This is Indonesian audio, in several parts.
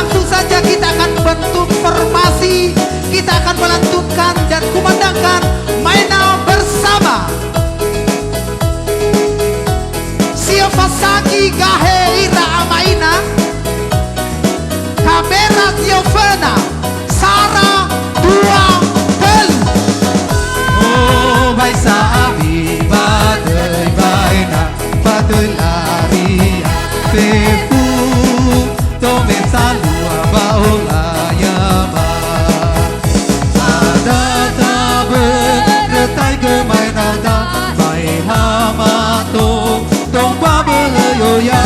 langsung saja kita akan bentuk formasi. Kita akan melantunkan dan kumandangkan Maena bersama Siapa Sagi Gahe Ira Amaina, Kamera Tiofena Sarah Dua Telu. Oh bai sabi badai baina badai lari tepu tome salua baola yama ada tabe retai ke main ada bai hama to tong pa bele yo ya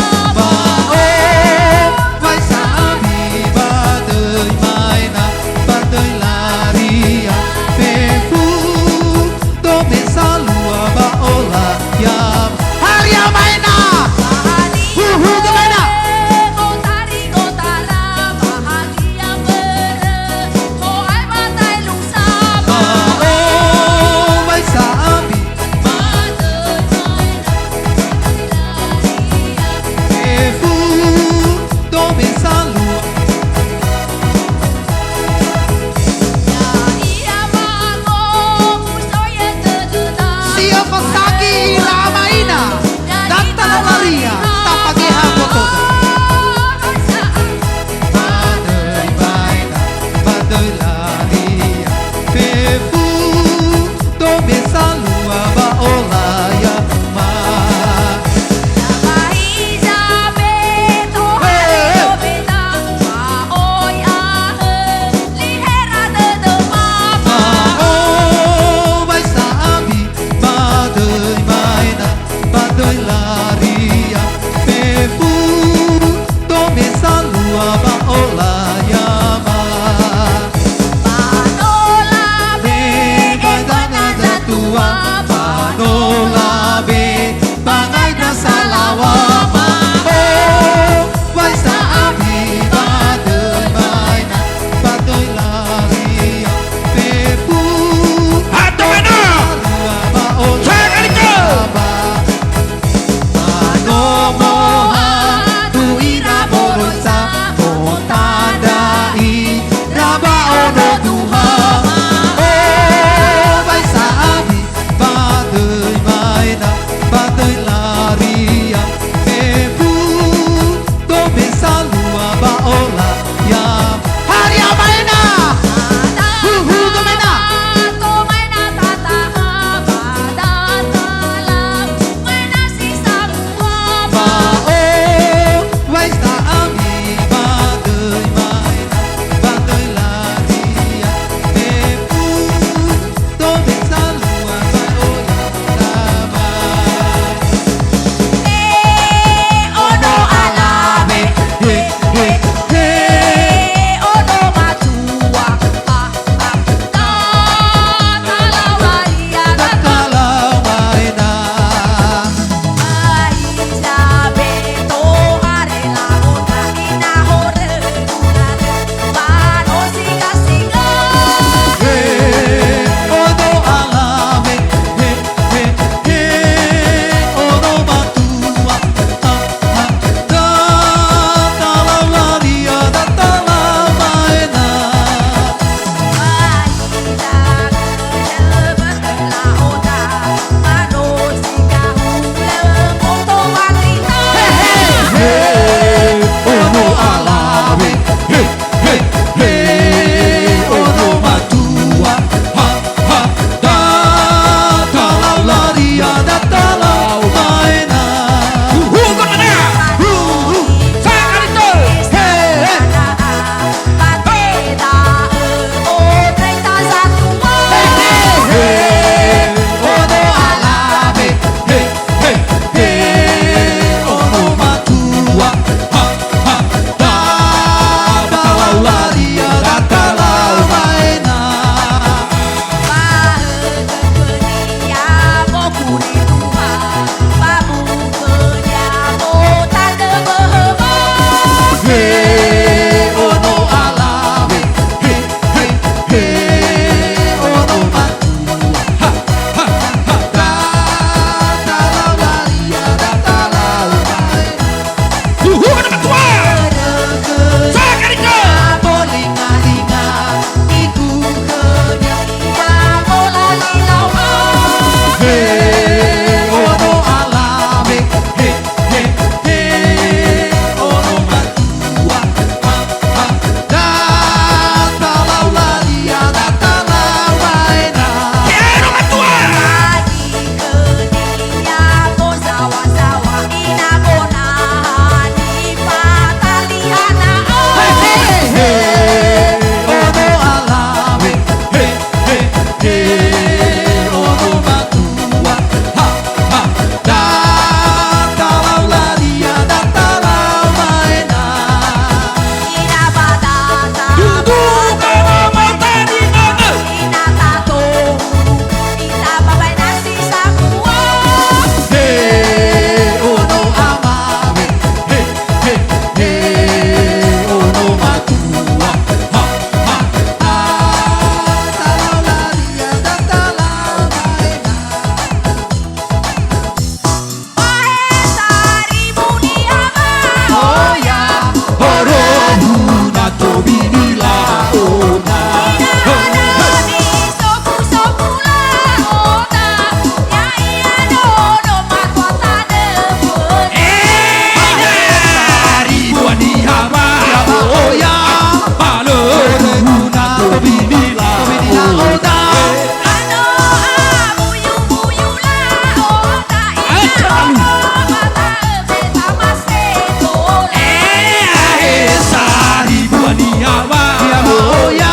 waniawa Dia maoya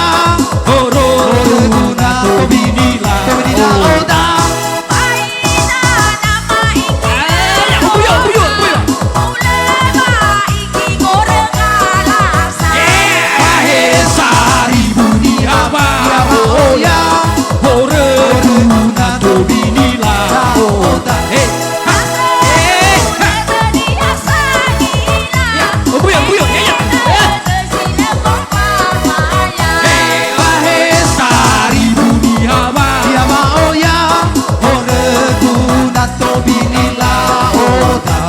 Ororuna tobinila Tobinila oda Mahesari buniawa Dia maoya Ororuna tobinila oda Mahesari buniawa Dia maoya Ororuna tobinila oda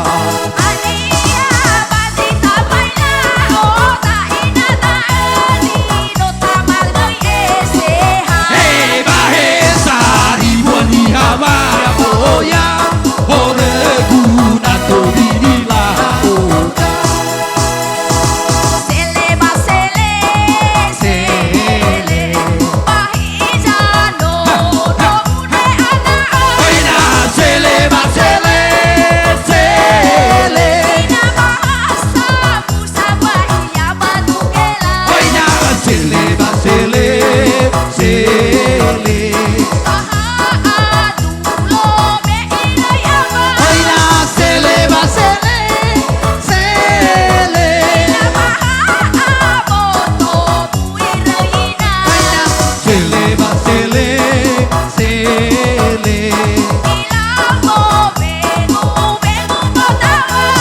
Mahesari buniawa maoya Ororuna tobinila oda Oina sele basele sele Oina sele basele sele Oina sele basele sele sele basele sele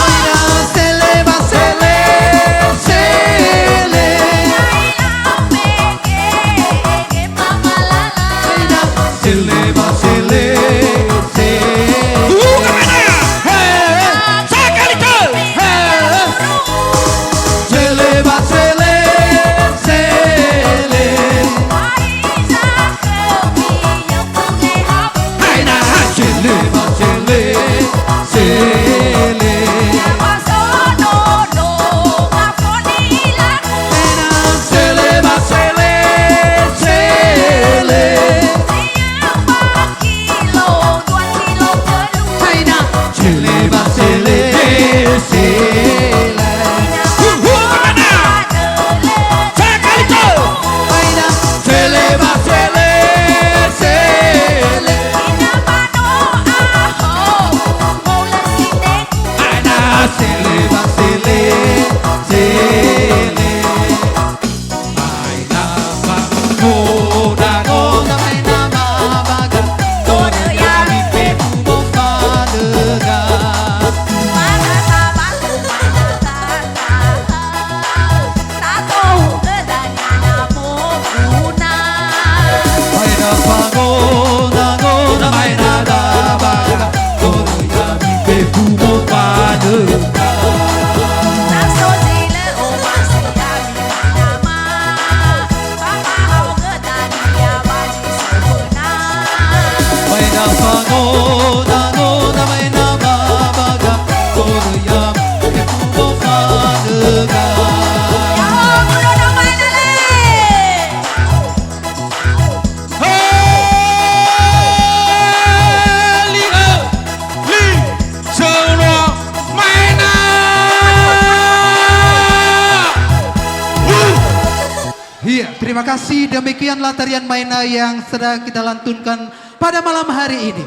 Oina sele basele sele Oina sele basele sele sele basele sele Aina sele basele sele Sele basele sele Oina sele basele sele Oina sele basele sele Aina sele basele sele Aina bangoda Oda maina mabaga Toda yami peku padega Maina bangoda goda maina dabaga Toda yami peku padega Maina bangoda goda maina babaga Toda yami peku padega Iya, terima kasih. Demikianlah tarian Maina yang sedang kita lantunkan pada malam hari ini.